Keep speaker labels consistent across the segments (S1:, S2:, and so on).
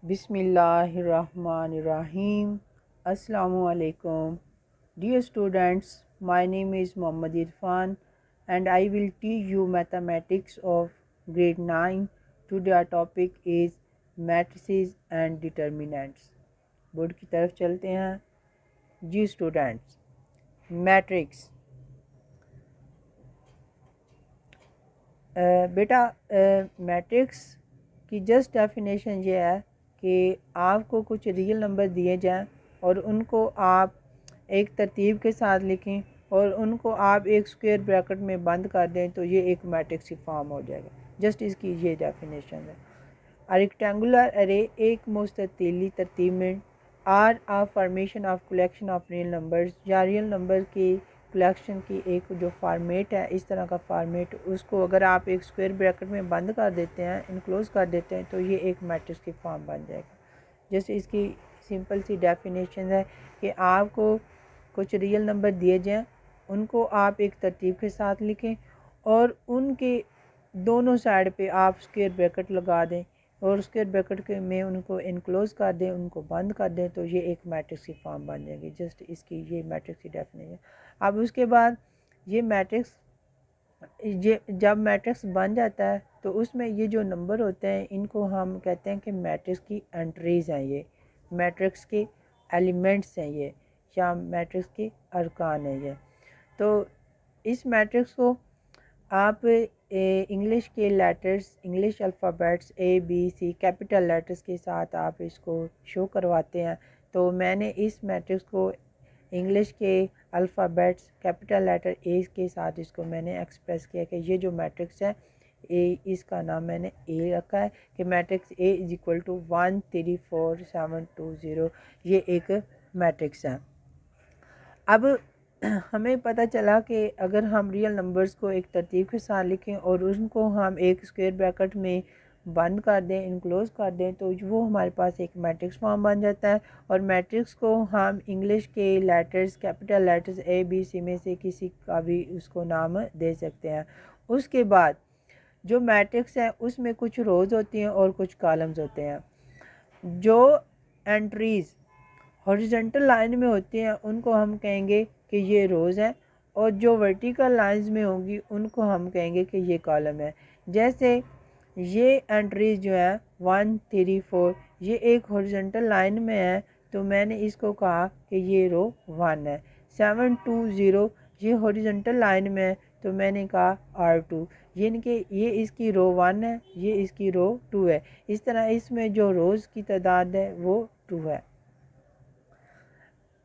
S1: Bismillahirrahmanirrahim. Assalamu alaikum. Dear students, my name is Muhammad Irfan and I will teach you mathematics of grade 9. Today our topic is matrices and determinants. Board की तरफ चलते हैं जी students. Matrix बेटा matrix की just definition ये है कि आपको कुछ रियल नंबर दिए जाएं और उनको आप एक तरतीब के साथ लिखें और उनको आप एक स्क्वायर ब्रैकेट में बंद कर दें तो ये एक मैट्रिक्स की फॉर्म हो जाएगा। जस्ट इसकी ये डेफिनेशन है। A rectangular array एक मुस्ततीली तरतीब में or a formation of collection of real numbers या रियल नंबर की कलेक्शन की एक जो फार्मेट है, इस तरह का फार्मेट, उसको अगर आप एक स्क्वायर ब्रैकेट में बंद कर देते हैं, इनक्लोज कर देते हैं, तो ये एक मैट्रिक्स की फॉर्म बन जाएगा। जैसे इसकी सिंपल सी डेफिनेशन है कि आपको कुछ रियल नंबर दिए जाएं, उनको आप एक तरतीब के साथ लिखें और उनके दोनों साइड पे आप स्क्वायर ब्रैकेट लगा दें और स्क्वायर ब्रैकेट के में उनको इनक्लोज कर दें, उनको बंद कर दें, तो ये एक मैट्रिक्स की फॉर्म बन जाएगी। जस्ट इसकी ये मैट्रिक्स की डेफिनेशन। अब उसके बाद ये मैट्रिक्स, ये जब मैट्रिक्स बन जाता है तो उसमें ये जो नंबर होते हैं इनको हम कहते हैं कि मैट्रिक्स की एंट्रीज़ हैं, ये मैट्रिक्स के एलिमेंट्स हैं ये, या मैट्रिक्स के अरकान हैं ये। तो इस मैट्रिक्स को आप इंग्लिश के letters, English alphabets ABC capital letters के साथ आप इसको शो करवाते हैं। तो मैंने इस मैट्रिक्स को इंग्लिश के अल्फ़ाबेट्स कैपिटल लेटर ए के साथ इसको मैंने एक्सप्रेस किया कि ये जो मैट्रिक्स है ए, इसका नाम मैंने ए रखा है कि matrix A is equal to 1 3 4 7 2 0। ये एक मैट्रिक्स है। अब हमें पता चला कि अगर हम रियल नंबर्स को एक तरतीब के साथ लिखें और उनको हम एक स्क्वायर ब्रैकेट में बंद कर दें, इनक्लोज कर दें, तो वो हमारे पास एक मैट्रिक्स फॉर्म बन जाता है। और मैट्रिक्स को हम इंग्लिश के लेटर्स, कैपिटल लेटर्स ABC में से किसी का भी उसको नाम दे सकते हैं। उसके बाद जो मैट्रिक्स है उसमें कुछ रोज़ होती हैं और कुछ कॉलम्स होते हैं। जो एंट्रीज़ हॉरिजॉन्टल लाइन में होती हैं उनको हम कहेंगे कि ये रोज़ है, और जो वर्टिकल लाइंस में होंगी उनको हम कहेंगे कि ये कॉलम है। जैसे ये एंट्रीज जो है 1 3 4, ये एक हॉरिजॉन्टल लाइन में है, तो मैंने इसको कहा कि ये रो 1 है। 7 2 0, ये हॉरिजॉन्टल लाइन में है, तो मैंने कहा R2, यानी कि ये इसकी रो 1 है, ये इसकी रो 2 है। इस तरह इसमें जो रोज़ की तादाद है वो 2 है।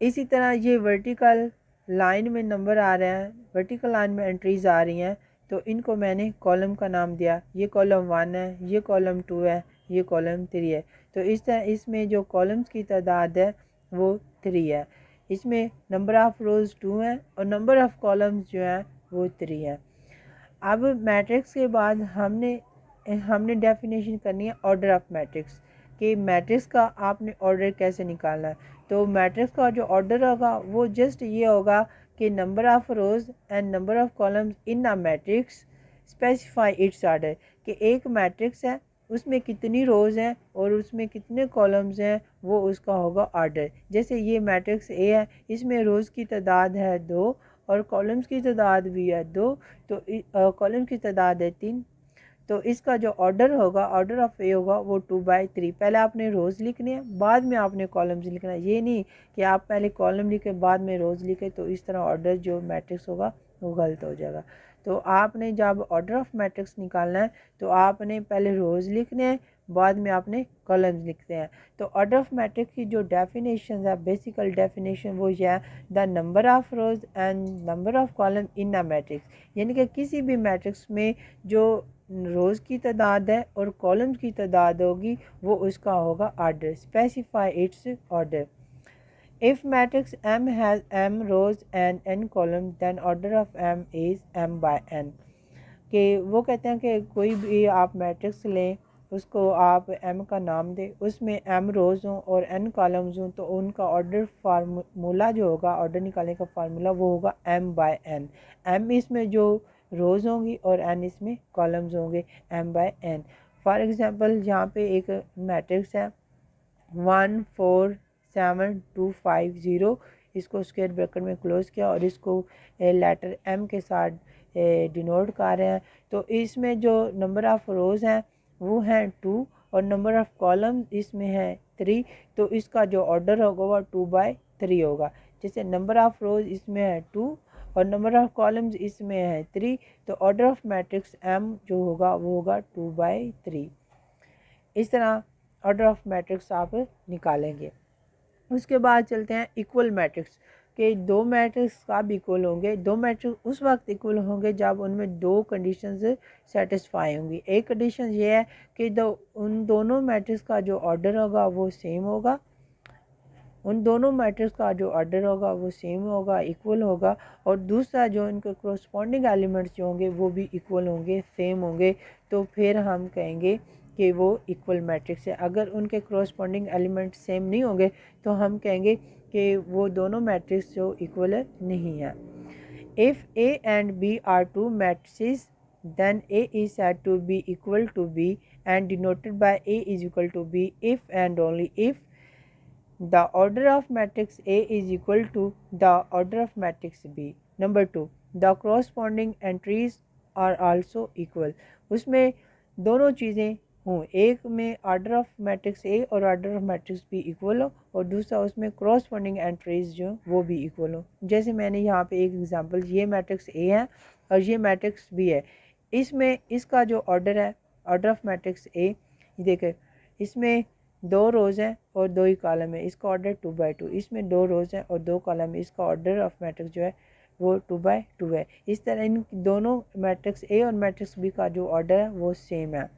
S1: इसी तरह ये वर्टिकल लाइन में नंबर आ रहे हैं, वर्टिकल लाइन में एंट्रीज़ आ रही हैं, तो इनको मैंने कॉलम का नाम दिया। ये कॉलम 1 है, ये कॉलम 2 है, ये कॉलम 3 है। तो इस तरह इसमें जो कॉलम्स की तादाद है वो 3 है। इसमें नंबर ऑफ़ रोज़ 2 हैं और नंबर ऑफ़ कॉलम्स जो हैं वो 3 है। अब मैट्रिक्स के बाद हमने डेफिनेशन करनी है ऑर्डर ऑफ मैट्रिक्स, कि मैट्रिक्स का आपने ऑर्डर कैसे निकालना है। तो मैट्रिक्स का जो ऑर्डर होगा वो जस्ट ये होगा कि number of rows and number of columns in a matrix specify its order, कि एक मैट्रिक्स है उसमें कितनी रोज़ हैं और उसमें कितने कॉलम्स हैं, वो उसका होगा ऑर्डर। जैसे ये मैट्रिक्स ए है, इसमें रोज़ की तादाद है 2 और कॉलम्स की तादाद भी है 2, तो कॉलम्स की तादाद है 3। तो इसका जो ऑर्डर होगा, ऑर्डर ऑफ ए होगा, वो 2/3। पहले आपने रोज़ लिखनी है, बाद में आपने कॉलम्स लिखना है। ये नहीं कि आप पहले कॉलम लिखे बाद में रोज़ लिखे, तो इस तरह ऑर्डर जो मैट्रिक्स होगा वो गलत हो जाएगा। तो आपने जब ऑर्डर ऑफ मैट्रिक्स निकालना है तो आपने पहले रोज़ लिखने हैं, बाद में आपने कॉलम्स लिखते हैं। तो ऑर्डर ऑफ मैट्रिक्स की जो डेफिनेशन है, बेसिकल डेफिनेशन, वो यह है the number of rows and number of column in a matrix, यानी कि किसी भी मैट्रिक्स में जो रोज़ की तादाद है और कॉलम्स की तादाद होगी वो उसका होगा order. Specify its order. If matrix M has M rows and N column, then order of M is M/N। कि वो कहते हैं कि कोई भी आप मैट्रिक्स लें, उसको आप M का नाम दें, उसमें M रोज़ हों और N कॉलम्स हों, तो उनका ऑर्डर फार्मूला जो होगा, ऑर्डर निकालने का फार्मूला, वो होगा M/N। M इसमें जो रोज़ होंगी और N इसमें कॉलम्स होंगे, M/N। फॉर एग्ज़ाम्पल यहाँ पे एक मैट्रिक्स है 147,250, इसको स्क्वायर ब्रैकेट में क्लोज किया और इसको लेटर एम के साथ डिनोट कर रहे हैं। तो इसमें जो नंबर ऑफ़ रोज़ हैं वो हैं 2 और नंबर ऑफ़ कॉलम इसमें है 3, तो इसका जो ऑर्डर होगा वो 2/3 होगा। जैसे नंबर ऑफ़ रोज़ इसमें है 2 और नंबर ऑफ़ कॉलम्स इसमें है 3, तो ऑर्डर ऑफ़ मैट्रिक्स एम जो होगा वो होगा 2/3। इस तरह ऑर्डर ऑफ़ मैट्रिक्स आप निकालेंगे। उसके बाद चलते हैं इक्वल मैट्रिक्स के दो मैट्रिक्स कब इक्वल होंगे। दो मैट्रिक्स उस वक्त इक्वल होंगे जब उनमें दो कंडीशंस सेटिस्फाई होंगी। एक कंडीशन ये है कि उन दोनों मैट्रिक्स का जो ऑर्डर होगा वो सेम होगा, उन दोनों मैट्रिक्स का जो ऑर्डर होगा वो सेम होगा, इक्वल होगा। और दूसरा जो इनके कोरस्पॉन्डिंग एलिमेंट्स जो होंगे वो भी इक्वल होंगे, सेम होंगे, तो फिर हम कहेंगे कि वो इक्वल मैट्रिक्स है। अगर उनके कोरस्पॉन्डिंग एलिमेंट सेम नहीं होंगे तो हम कहेंगे कि वो दोनों मैट्रिक्स जो इक्वल नहीं है। If A and B are two matrices then A is said to be equal to B and denoted by A is equal to B if and only if the order of matrix A is equal to the order of matrix B. Number 2, the corresponding entries are also equal. उसमें दोनों चीज़ें हों, एक में order of matrix A और order of matrix B equal हो और दूसरा उसमें क्रॉसपॉन्डिंग एंट्रीज जो वो भी इक्वल हो। जैसे मैंने यहाँ पे एक एग्जांपल, ये मैट्रिक्स ए है और ये मैट्रिक्स बी है, इसमें इसका जो ऑर्डर है ऑर्डर ऑफ मैट्रिक्स ए, देखें इसमें 2 रोज़ हैं और 2 ही कॉलम है, इसका ऑर्डर 2/2। इसमें 2 रोज़ हैं और 2 कॉलम है, इसका ऑर्डर ऑफ मैट्रिक्स जो है वो 2/2 है। इस तरह इन दोनों मैट्रिक्स ए और मैट्रिक्स बी का जो ऑर्डर है वो सेम है,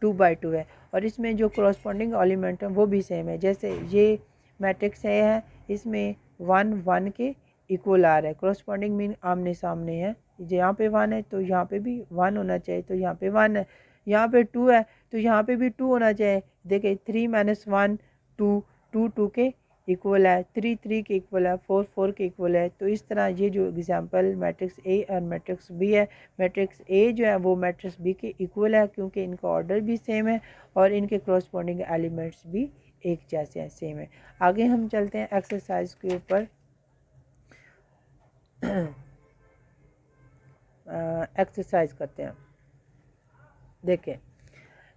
S1: 2/2 है। और इसमें जो कोरस्पॉन्डिंग एलिमेंट है वो भी सेम है। जैसे ये मैट्रिक्स ए है, इसमें 1 1 के इक्वल आ रहा है, कोरस्पॉन्डिंग मीन आमने सामने है। यहाँ पे 1 है तो यहाँ पे भी 1 होना चाहिए, तो यहाँ पे 1 है। यहाँ पे 2 है तो यहाँ पे भी 2 होना चाहिए। देखिए 3 - 1 2, 2 2 के इक्वल है, 3 3 के इक्वल है, 4 4 के इक्वल है। तो इस तरह ये जो एग्जांपल मैट्रिक्स ए और मैट्रिक्स बी है, मैट्रिक्स ए जो है वो मैट्रिक्स बी के इक्वल है क्योंकि इनका ऑर्डर भी सेम है और इनके कोरस्पॉन्डिंग एलिमेंट्स भी एक जैसे हैं, सेम है। आगे हम चलते हैं एक्सरसाइज के ऊपर। एक्सरसाइज करते हैं। देखें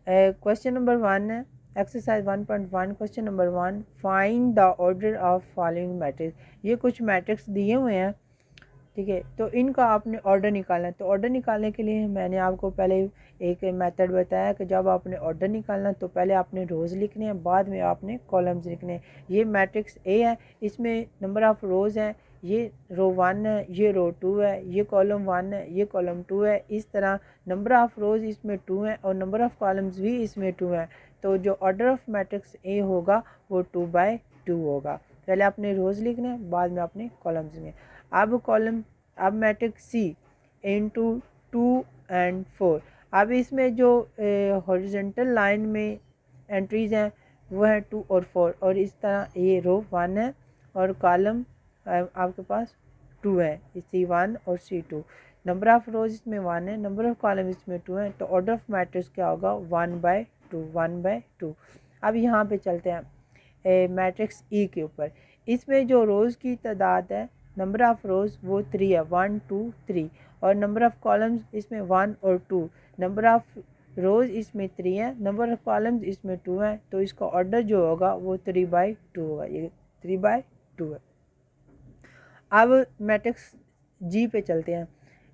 S1: क्वेश्चन नंबर 1 है, exercise 1.1, question number 1, find the order of following matrix. ये कुछ मैट्रिक्स दिए हुए हैं, ठीक है, तो इनका आपने ऑर्डर निकालना है। तो ऑर्डर निकालने के लिए मैंने आपको पहले एक मेथड बताया कि जब आपने ऑर्डर निकालना तो पहले आपने रोज़ लिखने हैं, बाद में आपने कॉलम्स लिखने हैं। ये मैट्रिक्स ए है, इसमें नंबर ऑफ़ रोज़ हैं, ये रो 1 है, ये रो 2 है, ये कॉलम 1 है, ये कॉलम 2 है। इस तरह नंबर ऑफ़ रोज़ इसमें 2 हैं और नंबर ऑफ़ कॉलम्स भी इसमें 2 हैं। तो जो ऑर्डर ऑफ मैट्रिक्स ए होगा वो 2/2 होगा। पहले आपने रोज़ लिखना है, बाद में आपने कॉलम्स लिखने हैं। अब मैट्रिक्स सी इंटू 2 और 4। अब इसमें जो हॉरिजॉन्टल लाइन में एंट्रीज हैं वो है 2 और 4 और इस तरह ये रो 1 है और कॉलम आपके पास 2 है, C1 और C2। नंबर ऑफ़ रोज इसमें 1 है, नंबर ऑफ़ कॉलम इसमें 2 है, तो ऑर्डर ऑफ मैट्रिक्स क्या होगा 1/2। अब यहाँ पे चलते हैं मैट्रिक्स ई के ऊपर। इसमें जो रोज़ की तादाद है, नंबर ऑफ़ रोज़ वो 3 है, 1 2 3 और नंबर ऑफ़ कॉलम्स इसमें 1 और 2। नंबर ऑफ़ रोज़ इसमें 3 है, नंबर ऑफ़ कॉलम्स इसमें 2 है, तो इसका ऑर्डर जो होगा वो 3/2 होगा, ये 3/2 है। अब मैट्रिक्स जी पे चलते हैं।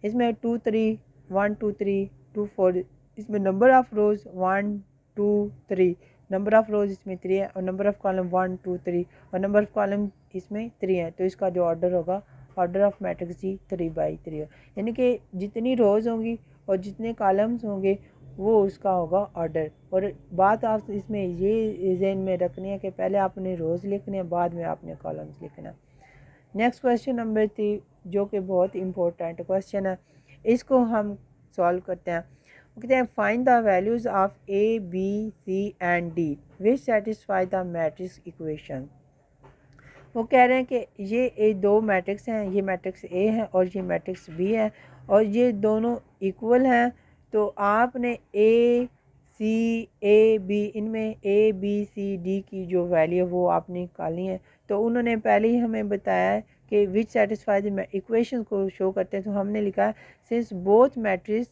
S1: इसमें 2 3 1 2 3 2 4, इसमें number of rows 1 2 3, number of rows इसमें 3 है और नंबर ऑफ़ कॉलम 1 2 3 और नंबर ऑफ़ कॉलम इसमें 3 है, तो इसका जो ऑर्डर होगा ऑर्डर ऑफ मैट्रिक्स जी 3/3 हो। यानी कि जितनी रोज़ होंगी और जितने कॉलम्स होंगे वो उसका होगा ऑर्डर। और बात आप इसमें ये ज़हन में रखनी है कि पहले आपने रोज़ लिखने हैं, बाद में आपने कॉलम्स लिखना। नेक्स्ट क्वेश्चन नंबर 3 जो कि बहुत इंपॉर्टेंट क्वेश्चन है, इसको हम सॉल्व करते हैं। कहते हैं find the values of A B C and D which satisfy the matrix equation. वो कह रहे हैं कि ये दो मैट्रिक्स हैं, ये मैट्रिक्स ए है और ये मैट्रिक्स बी है और ये दोनों इक्वल हैं। तो आपने ए सी ए बी, इनमें ए बी सी डी की जो वैल्यू वो आपने निकालनी है। तो उन्होंने पहले ही हमें बताया है कि विच सेटिस्फाई द इक्वेशन को शो करते हैं। तो हमने लिखा है सिंस बोथ मैट्रिक्स,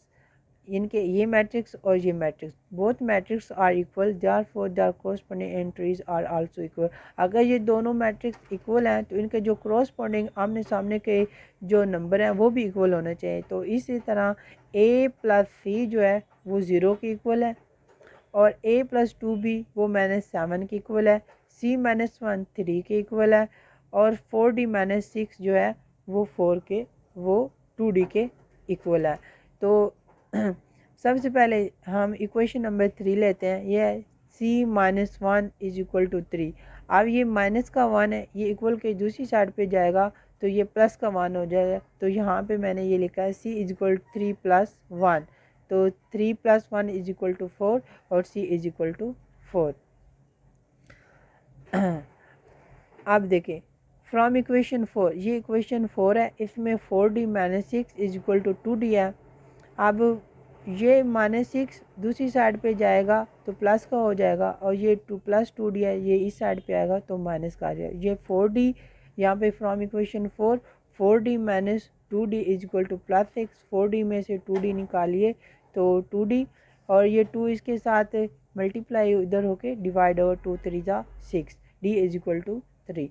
S1: इनके ये मैट्रिक्स और ये matrix both matrix are equal therefore the corresponding entries are also equal. अगर ये दोनों मैट्रिक्स इक्वल हैं तो इनके जो कोरस्पोंडिंग आमने सामने के जो नंबर हैं वो भी इक्वल होने चाहिए। तो इसी तरह a प्लस सी जो है वो 0 के इक्वल है, और a प्लस 2b वो -7 के इक्वल है, c -1 3 के इक्वल है, और 4d -6 जो है वो 2d के इक्वल है। तो सबसे पहले हम इक्वेशन नंबर 3 लेते हैं। ये है c -1 इज इक्वल टू 3। अब ये माइनस का 1 है, ये इक्वल के दूसरी साइड पे जाएगा तो ये प्लस का 1 हो जाएगा। तो यहाँ पे मैंने ये लिखा है c इज इक्वल 3 + 1। तो 3 + 1 इज इक्वल टू 4 और c इज इक्वल टू 4। अब देखें फ्रॉम इक्वेशन 4, ये इक्वेशन 4 है, इसमें 4d - 6 is equal to 2d है। अब ये -6 दूसरी साइड पे जाएगा तो प्लस का हो जाएगा, और ये 2 + 2d है, ये इस साइड पे आएगा तो माइनस का आ जाएगा। ये 4d यहाँ पे from equation 4 4d - 2d is equal to +6। 4d में से 2d निकालिए तो 2d, और ये 2 इसके साथ मल्टीप्लाई इधर होके divide over 2 3 × 6, d is equal to 3।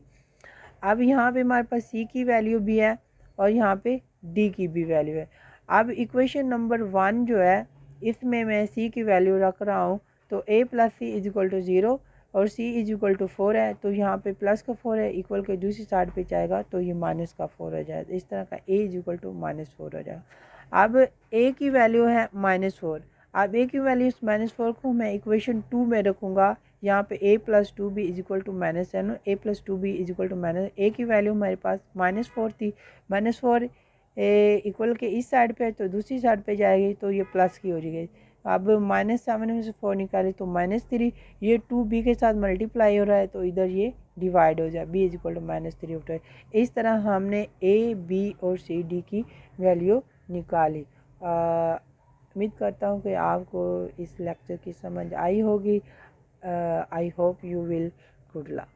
S1: अब यहाँ पे हमारे पास c की वैल्यू भी है और यहाँ पे d की भी वैल्यू है। अब इक्वेशन नंबर 1 जो है इसमें मैं c की वैल्यू रख रहा हूँ। तो a + c is equal to 0 और c इज इक्वल टू 4 है। तो यहाँ पे प्लस का 4 है, इक्वल के दूसरी साइड पे जाएगा तो ये माइनस का 4 हो जाएगा। इस तरह का a इज इक्वल टू -4 हो जाएगा। अब a की वैल्यू है -4। अब a की वैल्यू इस -4 को मैं इक्वेशन 2 में रखूँगा। यहाँ पे a + 2b is equal to -7, a + 2b is equal to a की वैल्यू हमारे पास -4 थी। -4 इक्वल के इस साइड पे तो दूसरी साइड पे जाएगी तो ये प्लस की हो जाएगी। अब -7 में से 4 निकाले तो -3, ये 2b के साथ मल्टीप्लाई हो रहा है तो इधर ये डिवाइड हो जाए, b इज इक्वल टू -3 होता है। इस तरह हमने a, b और c, d की वैल्यू निकाली। उम्मीद करता हूँ कि आपको इस लेक्चर की समझ आई होगी। I hope you will. Good luck.